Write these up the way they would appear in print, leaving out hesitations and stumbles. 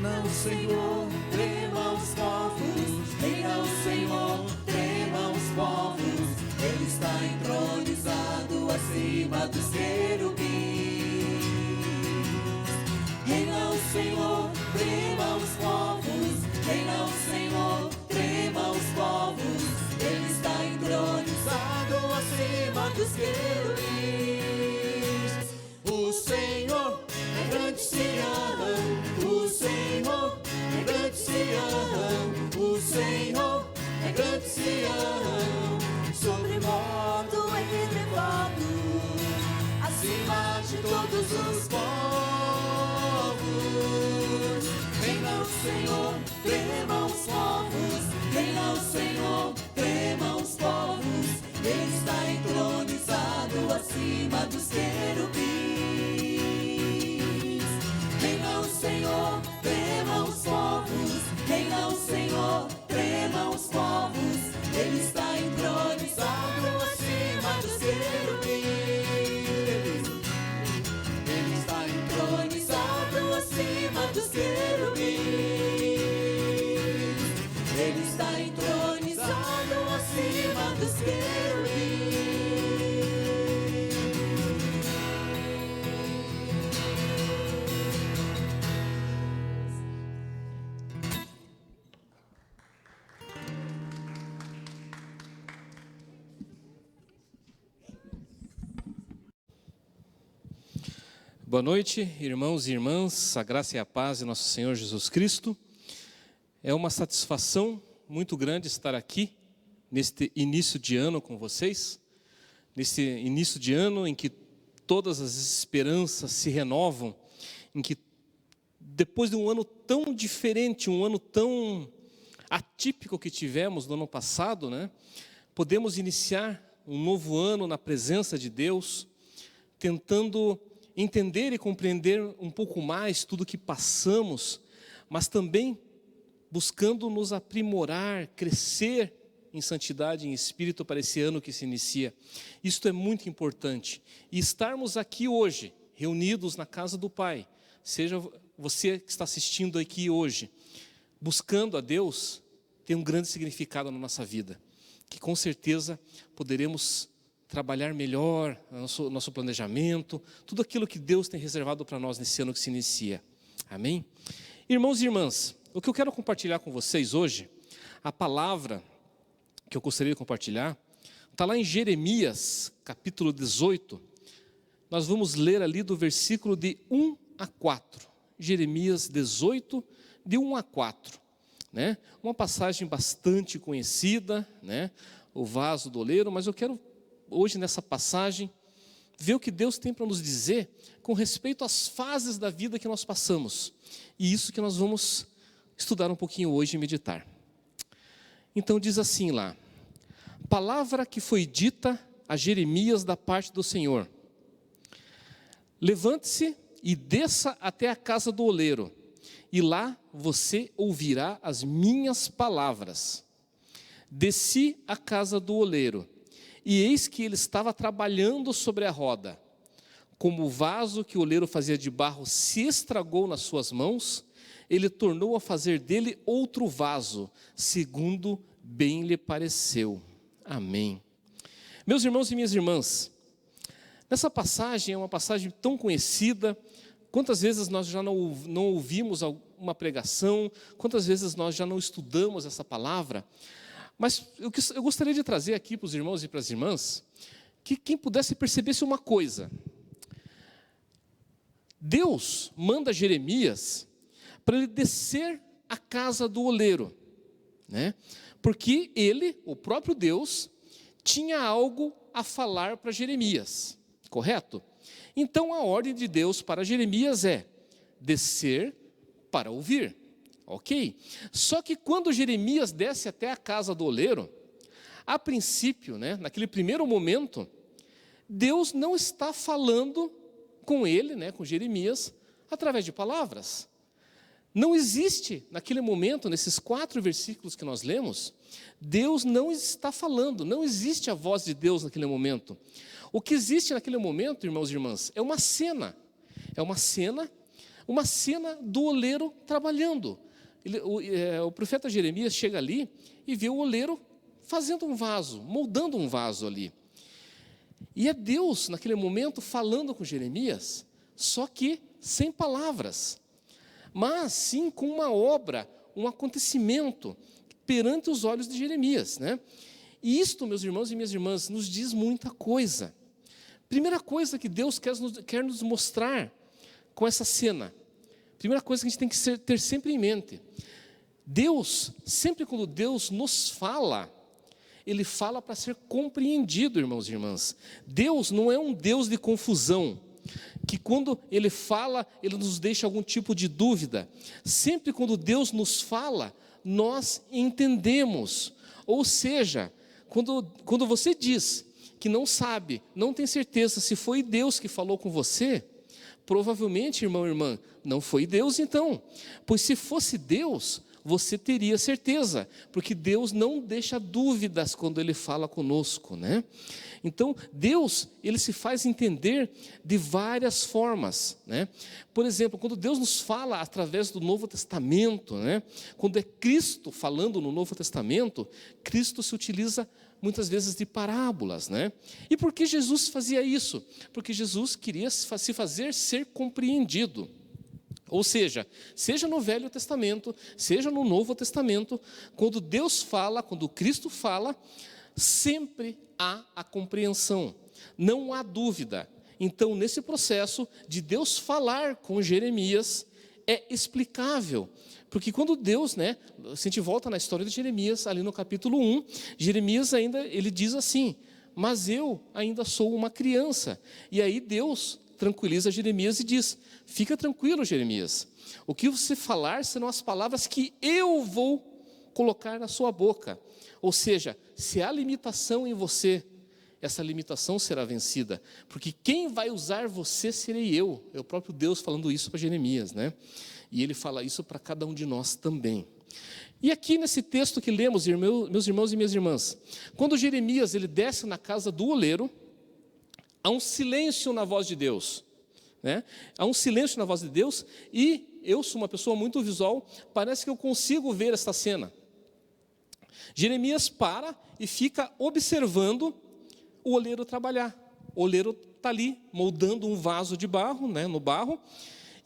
Reina o Senhor, tremam os povos. Reina o Senhor, tremam os povos. Ele está entronizado acima dos querubins. Reina o Senhor, tremam os povos. Reina o Senhor, tremam os povos. Ele está entronizado acima dos querubins. O Senhor é grande Sião, o Senhor é grande Sião, o Senhor é grande Sião. Sobremodo elevado, acima de todos os povos. Reina o Senhor, tremam os povos. Reina o Senhor, tremam os povos. Ele está entronizado acima dos querubins. Reina o Senhor, tremam os povos. Reina o Senhor, tremam os povos. Ele está entronizado acima dos querubins. Ele está entronizado acima dos querubins. Ele está entronizado acima dos querubins. Boa noite, irmãos e irmãs, a graça e a paz de nosso Senhor Jesus Cristo. É uma satisfação muito grande estar aqui, neste início de ano com vocês, nesse início de ano em que todas as esperanças se renovam, em que depois de um ano tão diferente, um ano tão atípico que tivemos no ano passado, né, podemos iniciar um novo ano na presença de Deus, tentando entender e compreender um pouco mais tudo que passamos, mas também buscando nos aprimorar, crescer em santidade, em espírito para esse ano que se inicia. Isto é muito importante. E estarmos aqui hoje, reunidos na casa do Pai, seja você que está assistindo aqui hoje, buscando a Deus, tem um grande significado na nossa vida, que com certeza poderemos trabalhar melhor nosso planejamento, tudo aquilo que Deus tem reservado para nós nesse ano que se inicia. Amém? Irmãos e irmãs, o que eu quero compartilhar com vocês hoje, a palavra que eu gostaria de compartilhar, está lá em Jeremias, capítulo 18. Nós vamos ler ali do versículo de 1 a 4. Jeremias 18, de 1 a 4. Né? Uma passagem bastante conhecida, né? O vaso do oleiro, mas eu quero hoje nessa passagem ver o que Deus tem para nos dizer com respeito às fases da vida que nós passamos. E isso que nós vamos estudar um pouquinho hoje e meditar. Então diz assim lá: palavra que foi dita a Jeremias da parte do Senhor. Levante-se e desça até a casa do oleiro, e lá você ouvirá as minhas palavras. Desci à casa do oleiro, e eis que ele estava trabalhando sobre a roda. Como o vaso que o oleiro fazia de barro se estragou nas suas mãos, ele tornou a fazer dele outro vaso, segundo bem lhe pareceu. Amém. Meus irmãos e minhas irmãs, nessa passagem, é uma passagem tão conhecida, quantas vezes nós já não ouvimos uma pregação, quantas vezes nós já não estudamos essa palavra, mas eu gostaria de trazer aqui para os irmãos e para as irmãs, que quem pudesse percebesse uma coisa. Deus manda Jeremias para ele descer à casa do oleiro, né? Porque ele, o próprio Deus, tinha algo a falar para Jeremias, correto? Então a ordem de Deus para Jeremias é descer para ouvir. Ok? Só que quando Jeremias desce até a casa do oleiro, a princípio, né, naquele primeiro momento, Deus não está falando com ele, né, com Jeremias, através de palavras. Não existe, naquele momento, nesses 4 versículos que nós lemos, Deus não está falando, não existe a voz de Deus naquele momento. O que existe naquele momento, irmãos e irmãs, é uma cena uma cena do oleiro trabalhando. O profeta Jeremias chega ali e vê o oleiro fazendo um vaso, moldando um vaso ali. E é Deus, naquele momento, falando com Jeremias, só que sem palavras, mas sim com uma obra, um acontecimento perante os olhos de Jeremias, né? E isto, meus irmãos e minhas irmãs, nos diz muita coisa. Primeira coisa que Deus quer nos mostrar com essa cena, primeira coisa que a gente tem que ter sempre em mente, Deus, sempre quando Deus nos fala, Ele fala para ser compreendido, irmãos e irmãs. Deus não é um Deus de confusão, que quando Ele fala, Ele nos deixa algum tipo de dúvida. Sempre quando Deus nos fala, nós entendemos. Ou seja, quando você diz que não sabe, não tem certeza se foi Deus que falou com você, provavelmente, irmão e irmã, não foi Deus então. Pois se fosse Deus, você teria certeza, porque Deus não deixa dúvidas quando Ele fala conosco, né? Então, Deus, Ele se faz entender de várias formas, né? Por exemplo, quando Deus nos fala através do Novo Testamento, né? Quando é Cristo falando no Novo Testamento, Cristo se utiliza muitas vezes de parábolas, né? E por que Jesus fazia isso? Porque Jesus queria se fazer ser compreendido. Ou seja no Velho Testamento, seja no Novo Testamento, quando Deus fala, quando Cristo fala, sempre há a compreensão, não há dúvida. Então, nesse processo de Deus falar com Jeremias, é explicável. Porque quando Deus, né, se a gente volta na história de Jeremias, ali no capítulo 1, Jeremias ainda, ele diz assim, mas eu ainda sou uma criança. E aí Deus tranquiliza Jeremias e diz, fica tranquilo, Jeremias, o que você falar serão as palavras que eu vou colocar na sua boca. Ou seja, se há limitação em você, essa limitação será vencida, porque quem vai usar você serei eu. É o próprio Deus falando isso para Jeremias, né? E Ele fala isso para cada um de nós também. E aqui nesse texto que lemos, meus irmãos e minhas irmãs, quando Jeremias ele desce na casa do oleiro, há um silêncio na voz de Deus, né? Há um silêncio na voz de Deus, e eu sou uma pessoa muito visual, parece que eu consigo ver esta cena. Jeremias para e fica observando o oleiro trabalhar. O oleiro está ali, moldando um vaso de barro, né, no barro,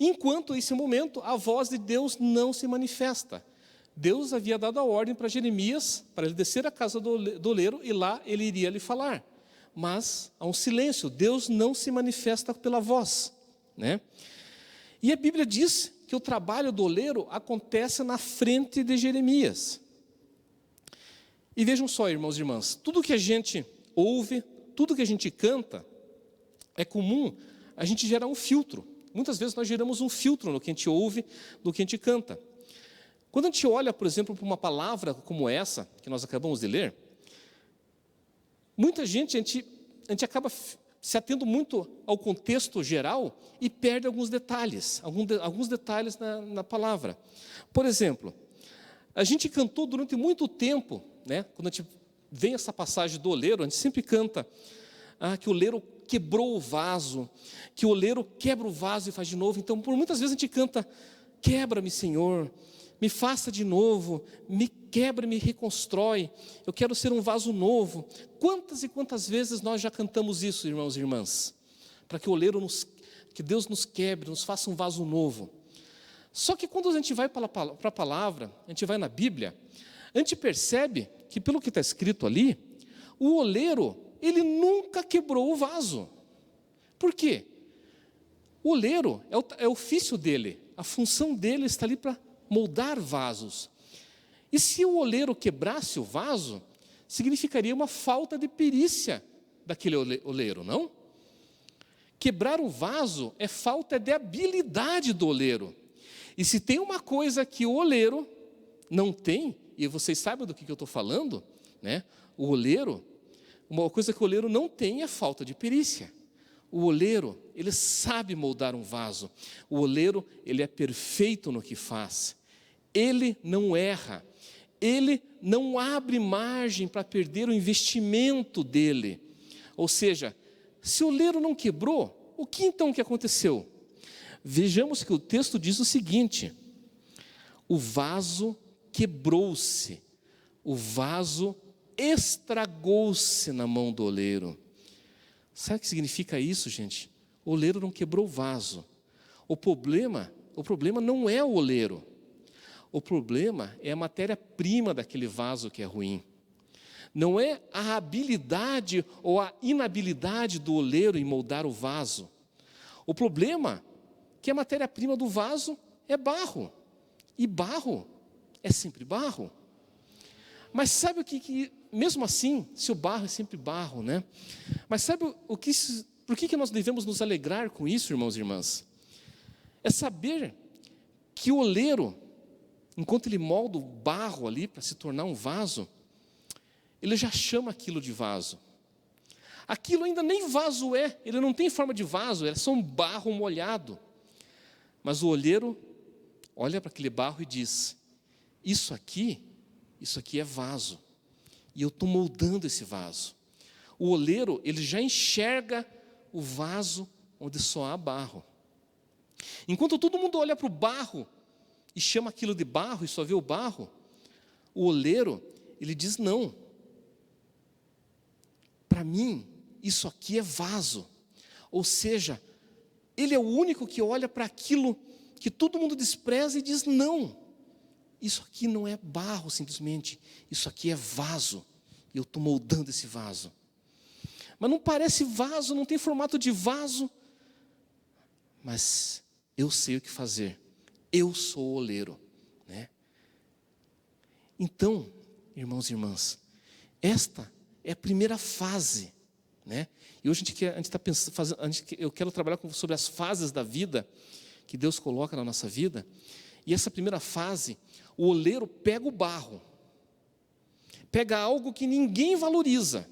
enquanto esse momento a voz de Deus não se manifesta. Deus havia dado a ordem para Jeremias, para ele descer à casa do oleiro, e lá ele iria lhe falar. Mas há um silêncio, Deus não se manifesta pela voz, né? E a Bíblia diz que o trabalho do oleiro acontece na frente de Jeremias. E vejam só, irmãos e irmãs, tudo que a gente ouve, tudo que a gente canta, é comum a gente gerar um filtro. Muitas vezes nós geramos um filtro no que a gente ouve, no que a gente canta. Quando a gente olha, por exemplo, para uma palavra como essa, que nós acabamos de ler, muita gente, a gente acaba se atendo muito ao contexto geral e perde alguns detalhes, alguns detalhes na palavra. Por exemplo, a gente cantou durante muito tempo, né, quando a gente vem essa passagem do oleiro, a gente sempre canta que o oleiro quebrou o vaso, que o oleiro quebra o vaso e faz de novo. Então, por muitas vezes a gente canta, quebra-me, Senhor, me faça de novo, me quebra, me reconstrói, eu quero ser um vaso novo. Quantas e quantas vezes nós já cantamos isso, irmãos e irmãs? Para que o oleiro que Deus nos quebre, nos faça um vaso novo. Só que quando a gente vai para a palavra, a gente vai na Bíblia, a gente percebe que pelo que está escrito ali, o oleiro, ele nunca quebrou o vaso. Por quê? O oleiro é o ofício dele, a função dele está ali para moldar vasos. E se o oleiro quebrasse o vaso, significaria uma falta de perícia daquele oleiro, não? Quebrar o vaso é falta de habilidade do oleiro. E se tem uma coisa que o oleiro não tem, e vocês sabem do que eu estou falando, né? O oleiro, uma coisa que o oleiro não tem é falta de perícia. O oleiro, ele sabe moldar um vaso. O oleiro, ele é perfeito no que faz. Ele não erra. Ele não abre margem para perder o investimento dele. Ou seja, se o oleiro não quebrou, o que então que aconteceu? Vejamos que o texto diz o seguinte: o vaso quebrou-se, o vaso estragou-se na mão do oleiro. Sabe o que significa isso, gente? O oleiro não quebrou o vaso. O problema não é o oleiro. O problema é a matéria-prima daquele vaso que é ruim. Não é a habilidade ou a inabilidade do oleiro em moldar o vaso. O problema é que a matéria-prima do vaso é barro. E barro é sempre barro. Mas sabe o que mesmo assim, se o barro é sempre barro, né? Mas sabe por que nós devemos nos alegrar com isso, irmãos e irmãs? É saber que o oleiro, enquanto ele molda o barro ali para se tornar um vaso, ele já chama aquilo de vaso. Aquilo ainda nem vaso é, ele não tem forma de vaso, é só um barro molhado. Mas o oleiro olha para aquele barro e diz: isso aqui é vaso. E eu estou moldando esse vaso. O oleiro, ele já enxerga o vaso onde só há barro. Enquanto todo mundo olha para o barro e chama aquilo de barro e só vê o barro, o oleiro, ele diz: não. Para mim, isso aqui é vaso. Ou seja, ele é o único que olha para aquilo que todo mundo despreza e diz: não, isso aqui não é barro simplesmente, isso aqui é vaso, e eu estou moldando esse vaso. Mas não parece vaso, não tem formato de vaso, mas eu sei o que fazer, eu sou o oleiro, né? Então, irmãos e irmãs, esta é a primeira fase, né? E hoje eu quero trabalhar sobre as fases da vida que Deus coloca na nossa vida. E essa primeira fase, o oleiro pega o barro, pega algo que ninguém valoriza,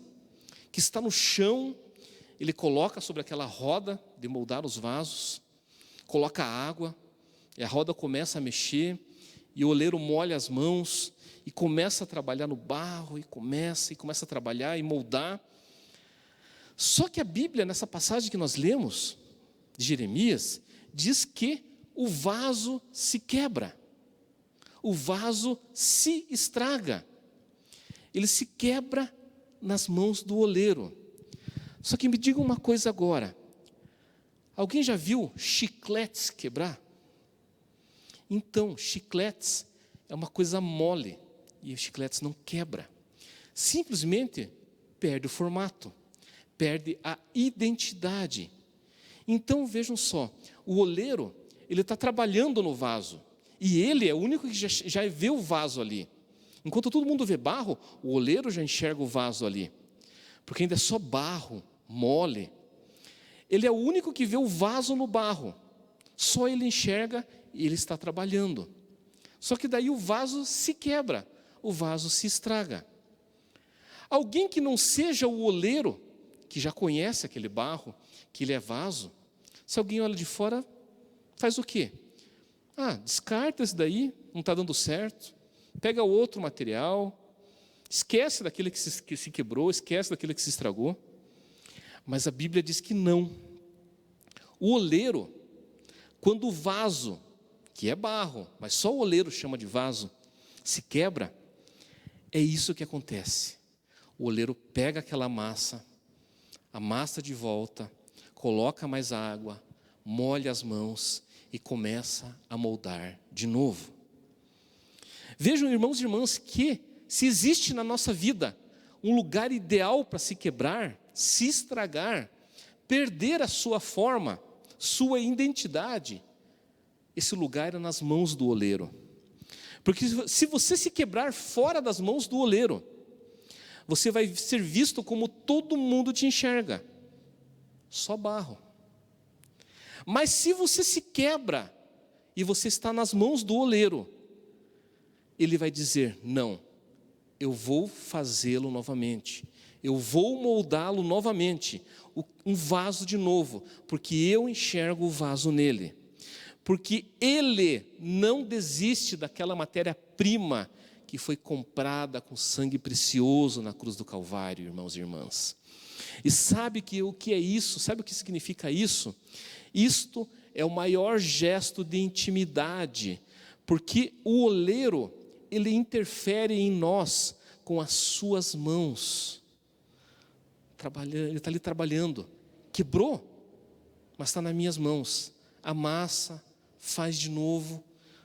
que está no chão, ele coloca sobre aquela roda de moldar os vasos, coloca água, e a roda começa a mexer, e o oleiro molha as mãos, e começa a trabalhar no barro, e começa a trabalhar e moldar. Só que a Bíblia, nessa passagem que nós lemos, de Jeremias, diz que o vaso se quebra, o vaso se estraga, ele se quebra nas mãos do oleiro. Só que me diga uma coisa agora, alguém já viu chicletes quebrar? Então, chicletes é uma coisa mole, e os chicletes não quebra, simplesmente perde o formato, perde a identidade. Então vejam só, o oleiro, ele está trabalhando no vaso, e ele é o único que já vê o vaso ali. Enquanto todo mundo vê barro, o oleiro já enxerga o vaso ali, porque ainda é só barro, mole. Ele é o único que vê o vaso no barro, só ele enxerga e ele está trabalhando. Só que daí o vaso se quebra, o vaso se estraga. Alguém que não seja o oleiro, que já conhece aquele barro, que ele é vaso, se alguém olha de fora, faz o quê? Descarta esse daí, não está dando certo, pega outro material, esquece daquele que se quebrou, esquece daquele que se estragou. Mas a Bíblia diz que não. O oleiro, quando o vaso, que é barro, mas só o oleiro chama de vaso, se quebra, é isso que acontece. O oleiro pega aquela massa, amassa de volta, coloca mais água, molha as mãos e começa a moldar de novo. Vejam, irmãos e irmãs, que se existe na nossa vida um lugar ideal para se quebrar, se estragar, perder a sua forma, sua identidade, esse lugar é nas mãos do oleiro. Porque se você se quebrar fora das mãos do oleiro, você vai ser visto como todo mundo te enxerga, só barro. Mas se você se quebra e você está nas mãos do oleiro, ele vai dizer: não, eu vou fazê-lo novamente, eu vou moldá-lo novamente, um vaso de novo, porque eu enxergo o vaso nele. Porque ele não desiste daquela matéria-prima que foi comprada com sangue precioso na cruz do Calvário, irmãos e irmãs. E sabe o que é isso? Sabe o que significa isso? Isto é o maior gesto de intimidade, porque o oleiro, ele interfere em nós com as suas mãos. Ele está ali trabalhando, quebrou, mas está nas minhas mãos. Amassa, faz de novo,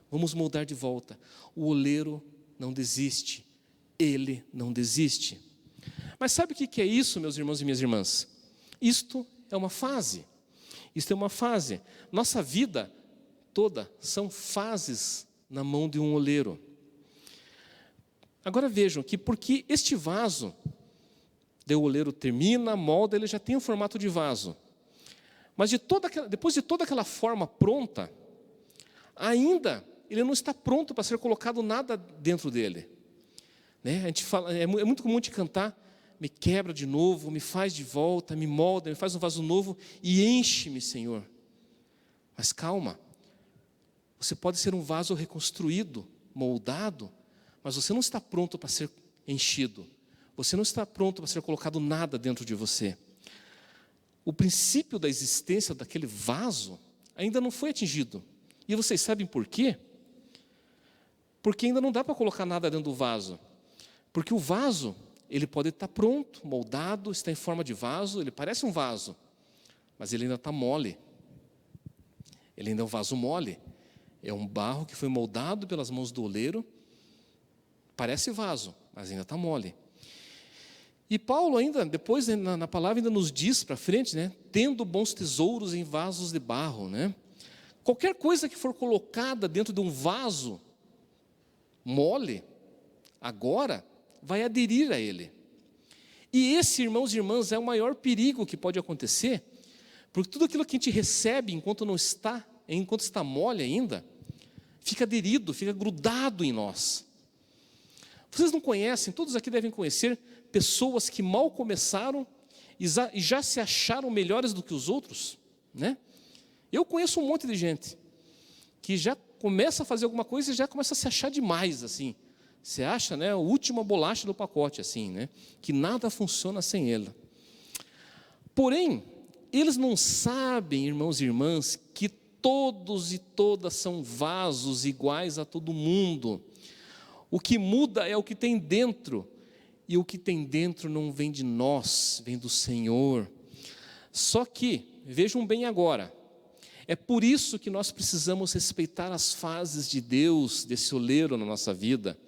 vamos moldar de volta. O oleiro não desiste, ele não desiste. Mas sabe o que é isso, meus irmãos e minhas irmãs? Isto é uma fase. Isto é uma fase. Nossa vida toda são fases na mão de um oleiro. Agora vejam que porque este vaso, o oleiro termina, molda, ele já tem um formato de vaso. Mas depois de toda aquela forma pronta, ainda ele não está pronto para ser colocado nada dentro dele. Né? A gente fala, é muito comum de cantar, me quebra de novo, me faz de volta, me molda, me faz um vaso novo e enche-me, Senhor. Mas calma, você pode ser um vaso reconstruído, moldado, mas você não está pronto para ser enchido. Você não está pronto para ser colocado nada dentro de você. O princípio da existência daquele vaso ainda não foi atingido. E vocês sabem por quê? Porque ainda não dá para colocar nada dentro do vaso. Porque o vaso, ele pode estar pronto, moldado, está em forma de vaso, ele parece um vaso, mas ele ainda está mole. Ele ainda é um vaso mole. É um barro que foi moldado pelas mãos do oleiro, parece vaso, mas ainda está mole. E Paulo ainda, depois na palavra ainda nos diz para frente, né? Tendo bons tesouros em vasos de barro, né? Qualquer coisa que for colocada dentro de um vaso mole, agora vai aderir a ele. E esse, irmãos e irmãs, é o maior perigo que pode acontecer, porque tudo aquilo que a gente recebe enquanto está mole ainda, fica aderido, fica grudado em nós. Vocês não conhecem, todos aqui devem conhecer, pessoas que mal começaram e já se acharam melhores do que os outros, né? Eu conheço um monte de gente que já começa a fazer alguma coisa e já começa a se achar demais, assim. Você acha, né, a última bolacha do pacote, assim, né? Que nada funciona sem ela. Porém, eles não sabem, irmãos e irmãs, que todos e todas são vasos iguais a todo mundo. O que muda é o que tem dentro. E o que tem dentro não vem de nós, vem do Senhor. Só que, vejam bem agora, é por isso que nós precisamos respeitar as fases de Deus, desse oleiro na nossa vida.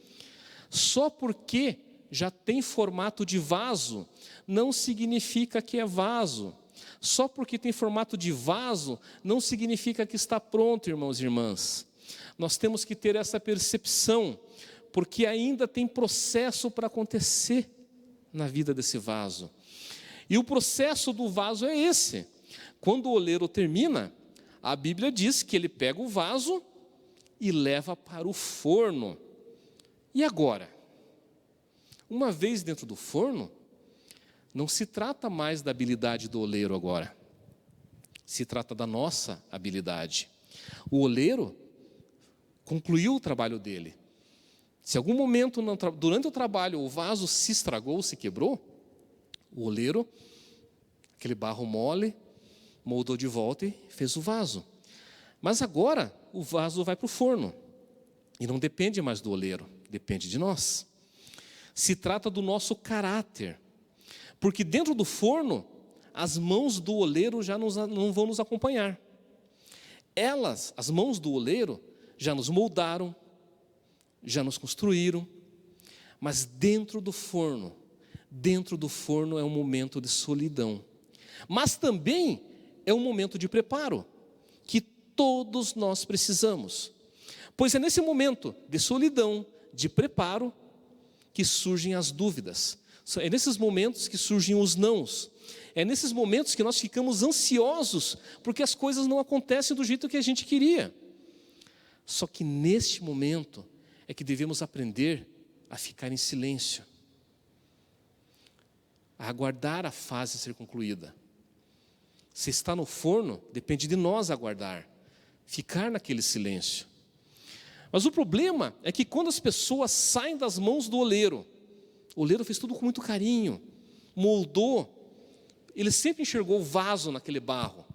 Só porque já tem formato de vaso, não significa que é vaso. Só porque tem formato de vaso, não significa que está pronto, irmãos e irmãs. Nós temos que ter essa percepção, porque ainda tem processo para acontecer na vida desse vaso. E o processo do vaso é esse. Quando o oleiro termina, a Bíblia diz que ele pega o vaso e leva para o forno. E agora? Uma vez dentro do forno, não se trata mais da habilidade do oleiro agora. Se trata da nossa habilidade. O oleiro concluiu o trabalho dele. Se algum momento, durante o trabalho, o vaso se estragou, se quebrou, o oleiro, aquele barro mole, moldou de volta e fez o vaso. Mas agora, o vaso vai para o forno. E não depende mais do oleiro, depende de nós. Se trata do nosso caráter. Porque dentro do forno, as mãos do oleiro já não vão nos acompanhar. As mãos do oleiro, já nos moldaram, já nos construíram, mas dentro do forno é um momento de solidão. Mas também é um momento de preparo, que todos nós precisamos. Pois é nesse momento de solidão, de preparo, que surgem as dúvidas. É nesses momentos que surgem os nãos. É nesses momentos que nós ficamos ansiosos, porque as coisas não acontecem do jeito que a gente queria. Só que neste momento é que devemos aprender a ficar em silêncio, a aguardar a fase ser concluída. Se está no forno, depende de nós aguardar, ficar naquele silêncio. Mas o problema é que quando as pessoas saem das mãos do oleiro, o oleiro fez tudo com muito carinho, moldou, ele sempre enxergou o vaso naquele barro.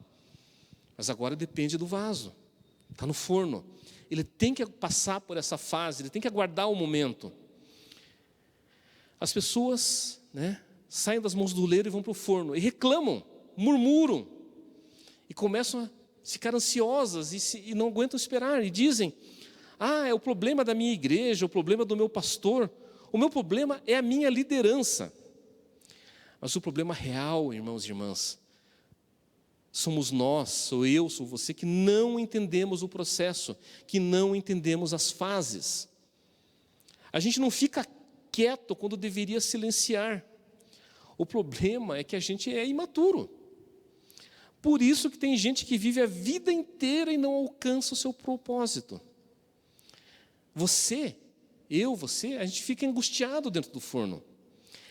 Mas agora depende do vaso. Está no forno. Ele tem que passar por essa fase, ele tem que aguardar o momento. As pessoas, saem das mãos do oleiro e vão para o forno. E reclamam, murmuram. E começam a ficar ansiosas e não aguentam esperar. E dizem, é o problema da minha igreja, o problema do meu pastor. O meu problema é a minha liderança. Mas o problema real, irmãos e irmãs, somos nós, sou eu, sou você, que não entendemos o processo, que não entendemos as fases. A gente não fica quieto quando deveria silenciar. O problema é que a gente é imaturo. Por isso que tem gente que vive a vida inteira e não alcança o seu propósito. Você, a gente fica angustiado dentro do forno.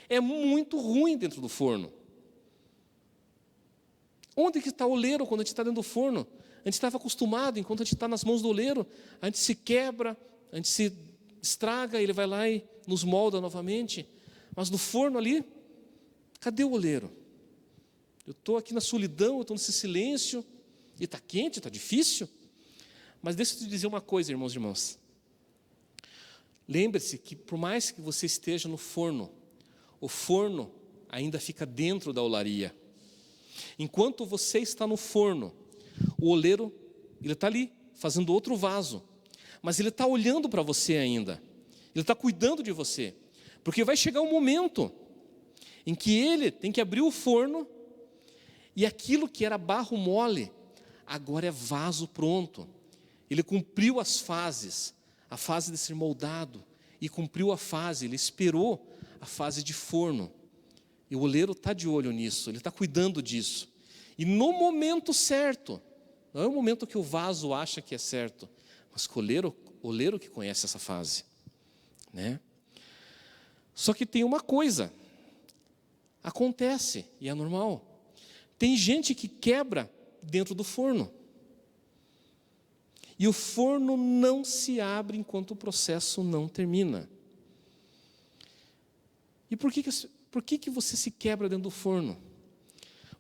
É muito ruim dentro do forno. Onde que está o oleiro quando a gente está dentro do forno? A gente estava acostumado, enquanto a gente está nas mãos do oleiro, a gente se quebra, a gente se estraga, ele vai lá e nos molda novamente. Mas no forno ali, cadê o oleiro? Eu estou aqui na solidão, eu estou nesse silêncio, e está quente, está difícil. Mas deixa eu te dizer uma coisa, irmãos e irmãs. Lembre-se que por mais que você esteja no forno, o forno ainda fica dentro da olaria. Enquanto você está no forno, o oleiro, ele está ali, fazendo outro vaso. Mas ele está olhando para você ainda. Ele está cuidando de você. Porque vai chegar um momento em que ele tem que abrir o forno e aquilo que era barro mole, agora é vaso pronto. Ele cumpriu as fases, a fase de ser moldado, e cumpriu a fase, ele esperou a fase de forno. E o oleiro está de olho nisso, ele está cuidando disso. E no momento certo, não é o momento que o vaso acha que é certo, mas o oleiro que conhece essa fase. Só que tem uma coisa, acontece, e é normal. Tem gente que quebra dentro do forno. E o forno não se abre enquanto o processo não termina. E por que você se quebra dentro do forno?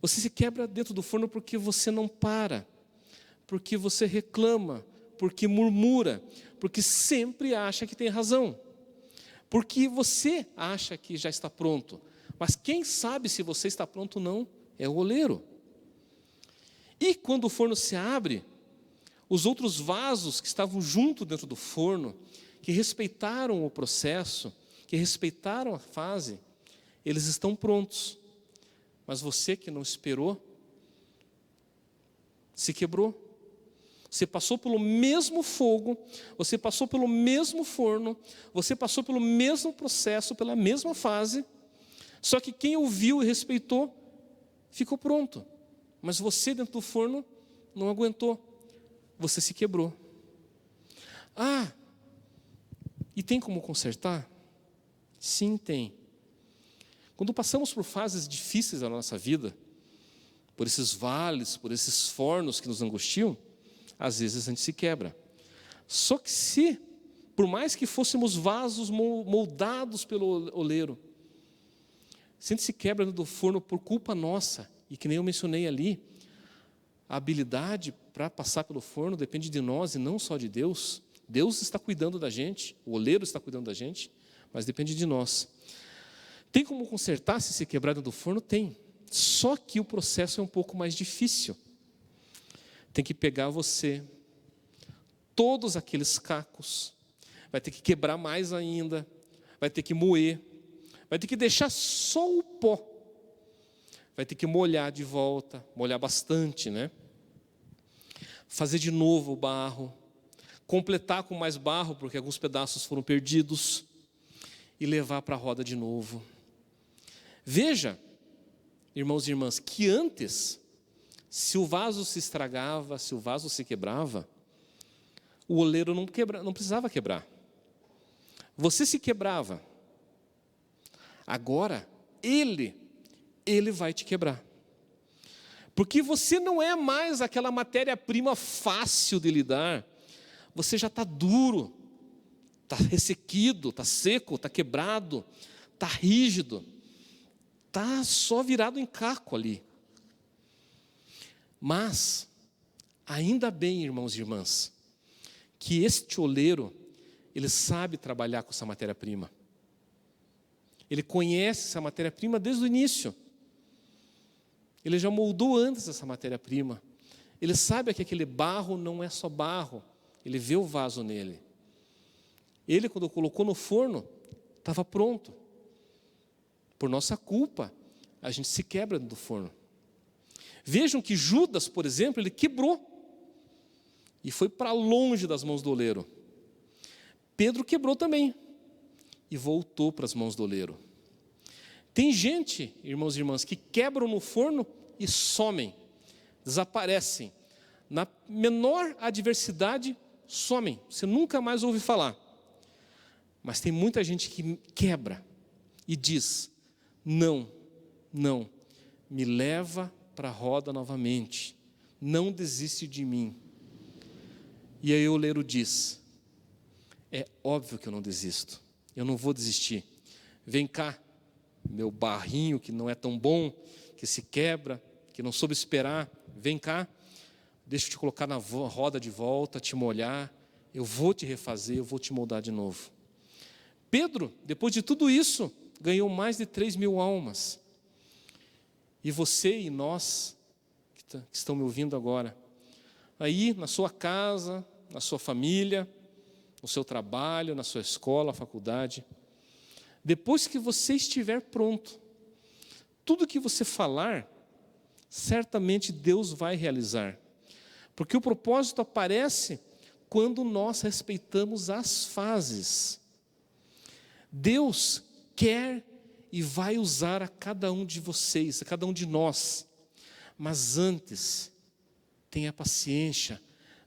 Você se quebra dentro do forno porque você não para, porque você reclama, porque murmura, porque sempre acha que tem razão, porque você acha que já está pronto. Mas quem sabe se você está pronto ou não é o oleiro. E quando o forno se abre, os outros vasos que estavam junto dentro do forno, que respeitaram o processo, que respeitaram a fase, eles estão prontos. Mas você que não esperou, se quebrou. Você passou pelo mesmo fogo, você passou pelo mesmo forno, você passou pelo mesmo processo, pela mesma fase, só que quem ouviu e respeitou, ficou pronto. Mas você dentro do forno não aguentou, você se quebrou. E tem como consertar? Sim, tem. Quando passamos por fases difíceis da nossa vida, por esses vales, por esses fornos que nos angustiam, às vezes a gente se quebra. Só que por mais que fôssemos vasos moldados pelo oleiro, se a gente se quebra do forno por culpa nossa, e que nem eu mencionei ali, a habilidade para passar pelo forno depende de nós e não só de Deus. Deus está cuidando da gente, o oleiro está cuidando da gente, mas depende de nós. Tem como consertar se quebrar dentro do forno? Tem. Só que o processo é um pouco mais difícil. Tem que pegar você, todos aqueles cacos, vai ter que quebrar mais ainda, vai ter que moer, vai ter que deixar só o pó, vai ter que molhar de volta, molhar bastante, Fazer de novo o barro, completar com mais barro, porque alguns pedaços foram perdidos, e levar para a roda de novo. Veja, irmãos e irmãs, que antes, se o vaso se estragava, se o vaso se quebrava, o oleiro não precisava quebrar. Você se quebrava. Agora, ele vai te quebrar. Porque você não é mais aquela matéria-prima fácil de lidar. Você já está duro, está ressequido, está seco, está quebrado, está rígido, está só virado em caco ali. Mas Ainda bem, irmãos e irmãs, que este oleiro, ele sabe trabalhar com essa matéria-prima. Ele conhece essa matéria-prima desde o início. Ele já moldou antes essa matéria-prima. Ele sabe que aquele barro não é só barro. Ele vê o vaso nele. Ele, quando colocou no forno, estava pronto. Por nossa culpa, a gente se quebra do forno. Vejam que Judas, por exemplo, ele quebrou. E foi para longe das mãos do oleiro. Pedro quebrou também. E voltou para as mãos do oleiro. Tem gente, irmãos e irmãs, que quebram no forno e somem. Desaparecem. Na menor adversidade, somem. Você nunca mais ouve falar. Mas tem muita gente que quebra e diz: não, me leva para a roda novamente. Não desiste de mim. E aí o oleiro diz: é óbvio que eu não desisto. Eu não vou desistir. Vem cá, meu barrinho que não é tão bom, que se quebra, que não soube esperar. Vem cá, deixa eu te colocar na roda de volta, te molhar. Eu vou te refazer, eu vou te moldar de novo. Pedro, depois de tudo isso, ganhou mais de 3.000 almas. E você e nós, que estão me ouvindo agora, aí na sua casa, na sua família, no seu trabalho, na sua escola, faculdade, depois que você estiver pronto, tudo que você falar, certamente Deus vai realizar. Porque o propósito aparece quando nós respeitamos as fases. Deus quer e vai usar a cada um de vocês, a cada um de nós. Mas antes, tenha paciência,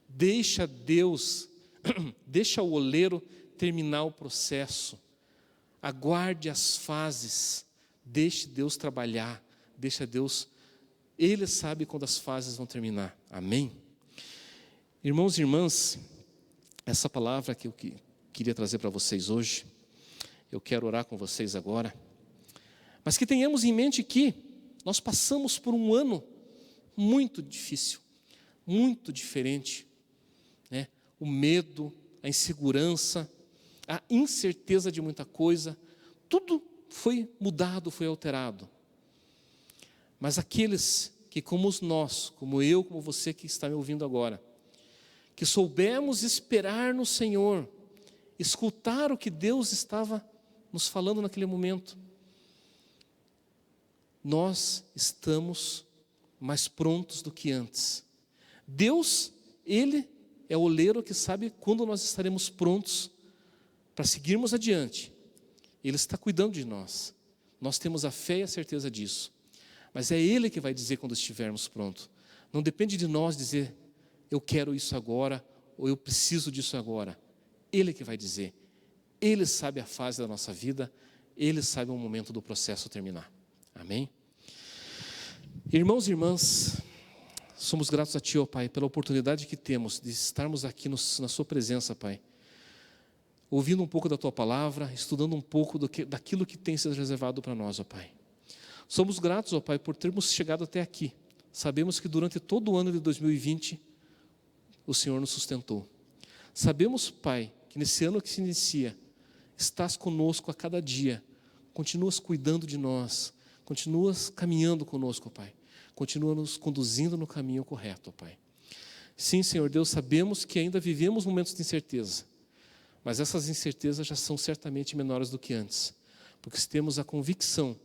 deixa o oleiro terminar o processo. Aguarde as fases, deixe Deus trabalhar, deixa Deus, Ele sabe quando as fases vão terminar. Amém? Irmãos e irmãs, essa palavra que eu queria trazer para vocês hoje, eu quero orar com vocês agora, mas que tenhamos em mente que nós passamos por um ano muito difícil, muito diferente, né? O medo, a insegurança, a incerteza de muita coisa, tudo foi mudado, foi alterado. Mas aqueles que, como nós, como eu, como você que está me ouvindo agora, que soubemos esperar no Senhor, escutar o que Deus estava nos falando naquele momento, nós estamos mais prontos do que antes. Deus, Ele é o oleiro que sabe quando nós estaremos prontos para seguirmos adiante. Ele está cuidando de nós. Nós temos a fé e a certeza disso. Mas é Ele que vai dizer quando estivermos prontos. Não depende de nós dizer, eu quero isso agora, ou eu preciso disso agora. Ele que vai dizer. Ele sabe a fase da nossa vida, Ele sabe o momento do processo terminar. Amém? Irmãos e irmãs, somos gratos a Ti, ó Pai, pela oportunidade que temos de estarmos aqui na Sua presença, Pai. Ouvindo um pouco da Tua palavra, estudando um pouco daquilo que tem sido reservado para nós, ó Pai. Somos gratos, ó Pai, por termos chegado até aqui. Sabemos que durante todo o ano de 2020, o Senhor nos sustentou. Sabemos, Pai, que nesse ano que se inicia, estás conosco a cada dia, continuas cuidando de nós, continuas caminhando conosco, Pai, continua nos conduzindo no caminho correto, Pai. Sim, Senhor Deus, sabemos que ainda vivemos momentos de incerteza, mas essas incertezas já são certamente menores do que antes, porque temos a convicção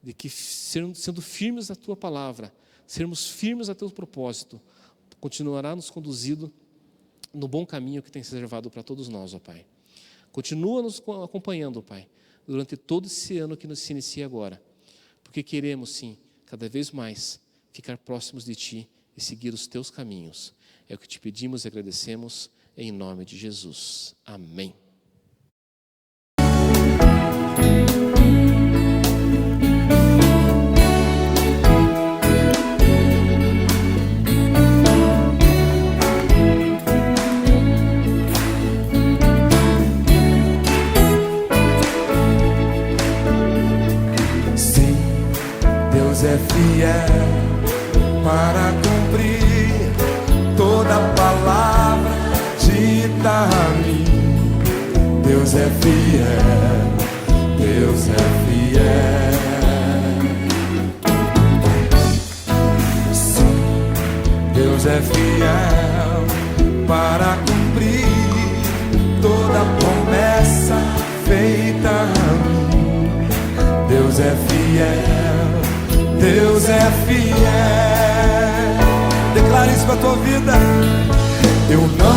de que sendo firmes à Tua palavra, sermos firmes a Teu propósito, continuará nos conduzindo no bom caminho que tem se reservado para todos nós, ó Pai. Continua nos acompanhando, Pai, durante todo esse ano que nos se inicia agora, porque queremos, sim, cada vez mais ficar próximos de Ti e seguir os Teus caminhos. É o que Te pedimos e agradecemos em nome de Jesus. Amém. É fiel para cumprir cada palavra dita a mim. Deus é fiel, Deus é fiel. Sim, Deus é fiel para cumprir toda promessa feita a mim. Deus é fiel, Deus é fiel. Declare isso para a tua vida. Eu não